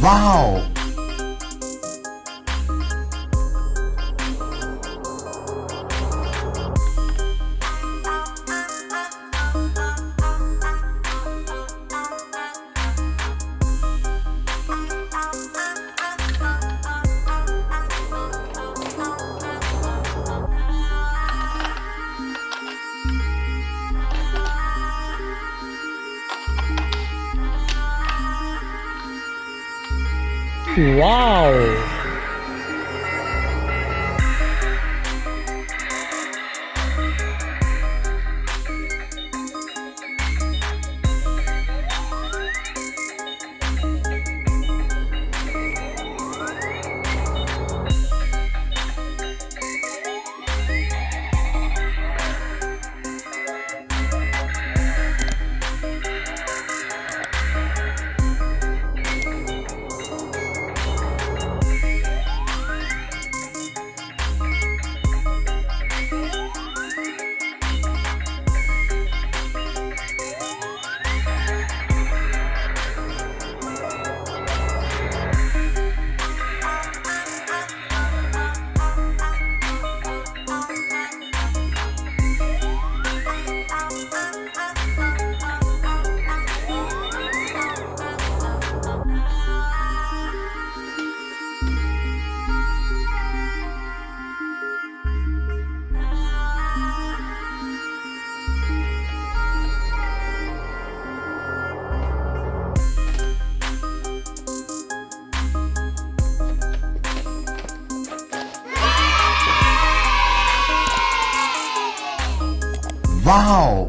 Wow! Wow! Wow!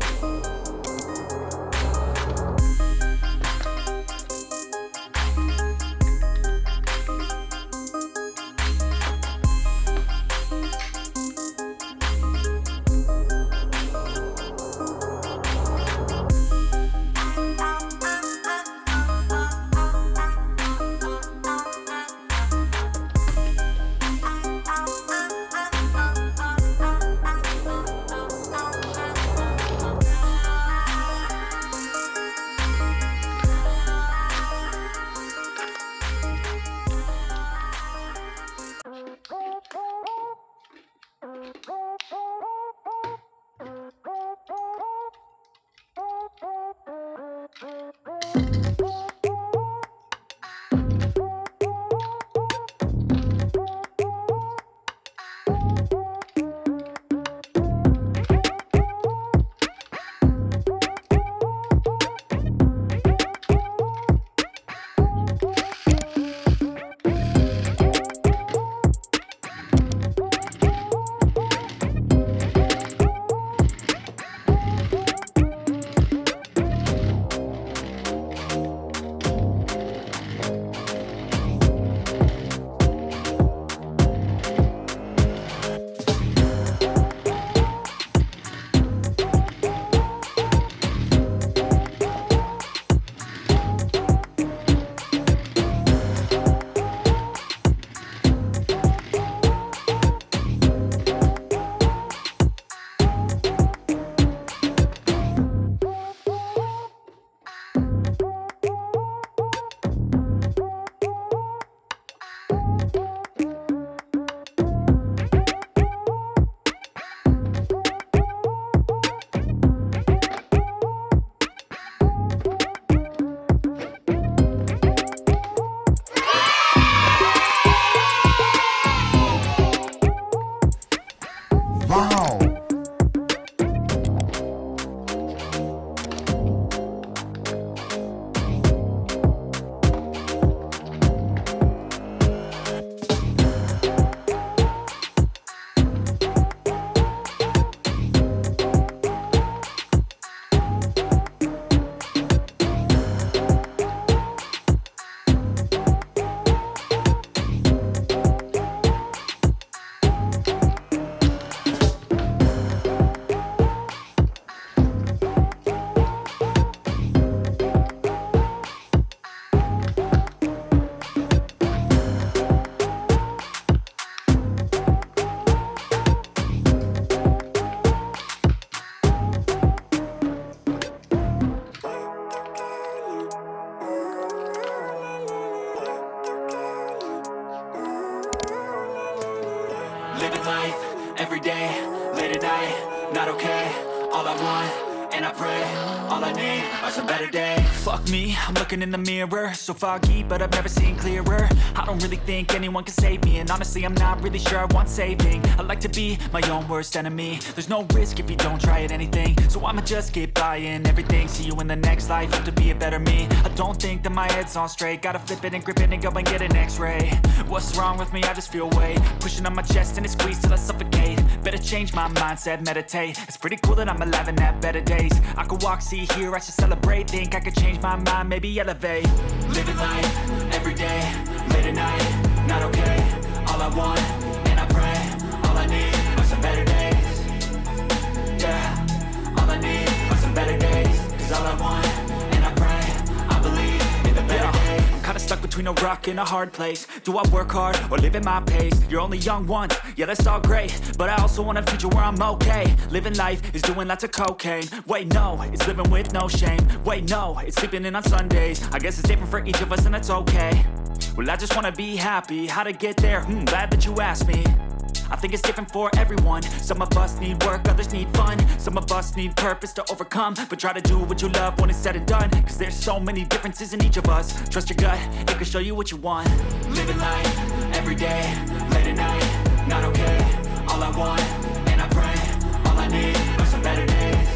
Living life, everyday, late at night, not okay. All I want, and I pray, all I need are some better days. Fuck me, I'm looking in the mirror, so foggy, but I've never seen clearer. I don't really think anyone can save me, and honestly I'm not really sure I want saving. I like to be my own worst enemy. There's no risk if you don't try at anything, so I'ma just get buying everything. See you in the next life, hope to be a better me. I don't think that my head's on straight, gotta flip it and grip it and go and get an x-ray. What's wrong with me? I just feel weight pushing on my chest and it squeezes till I suffocate. Better change my mindset, meditate. It's pretty cool that I'm alive and have better days. I could walk, see, hear, I should celebrate. Think I could change my mind, maybe elevate. Living life, everyday, late at night, not okay. All I want, and I pray, all I need are some better days. Yeah, all I need are some better days. Cause all I want, and I pray, I believe in the better days. I'm kinda stuck between a rock and a hard place. Do I work hard or live at my pace? You're only young once, yeah that's all great, but I also want a future where I'm okay. Living life is doing lots of cocaine. Wait no, it's living with no shame. Wait no, it's sleeping in on Sundays. I guess it's different for each of us and that's okay. Well I just wanna be happy, how to get there? Glad that you asked me. I think it's different for everyone. Some of us need work, others need fun. Some of us need purpose to overcome. But try to do what you love when it's said and done. Cause there's so many differences in each of us. Trust your gut, it can show you what you want. Living life, everyday, late at night, not okay. All I want, and I pray, all I need are some better days.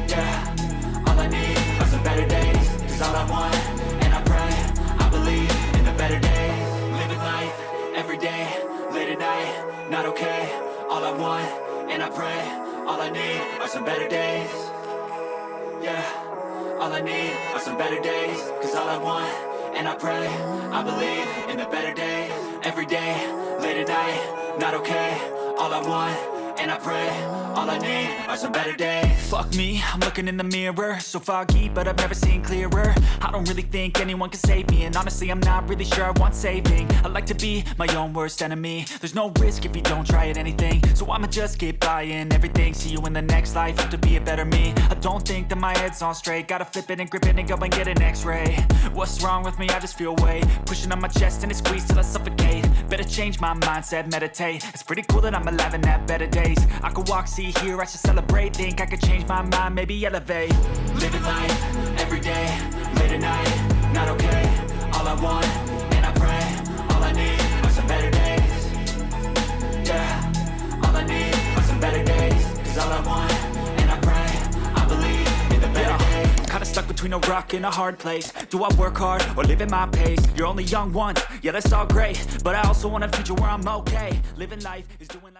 Yeah, all I need are some better days. Cause all I want, and I pray, I believe in the better days. Living life, everyday, late at night, not okay. All I want, and I pray, all I need are some better days. Yeah, all I need are some better days. Cause all I want, and I pray, I believe in the better days. Every day, late at night, not okay. All I want, and I pray, all I need are some better days. Fuck me, I'm looking in the mirror, so foggy, but I've never seen clearer. I don't really think anyone can save me, and honestly I'm not really sure I want saving. I like to be my own worst enemy. There's no risk if you don't try at anything, so I'ma just get buying everything. See you in the next life, hope to be a better me. I don't think that my head's on straight, gotta flip it and grip it and go and get an x-ray. What's wrong with me? I just feel weight pushing on my chest and it squeezes till I suffocate. Better change my mindset, meditate. It's pretty cool that I'm alive and have better days. I could walk, see, hear, I should celebrate. Think I could change my mind, maybe elevate. Living life, everyday, late at night, not okay. All I want, and I pray, all I need are some better days. Yeah, all I need are some better days. Cause all I want, and I pray, I believe in the better days. I'm kinda stuck between a rock and a hard place. Do I work hard or live at my pace? You're only young once, yeah that's all great, but I also want a future where I'm okay. Living life is doing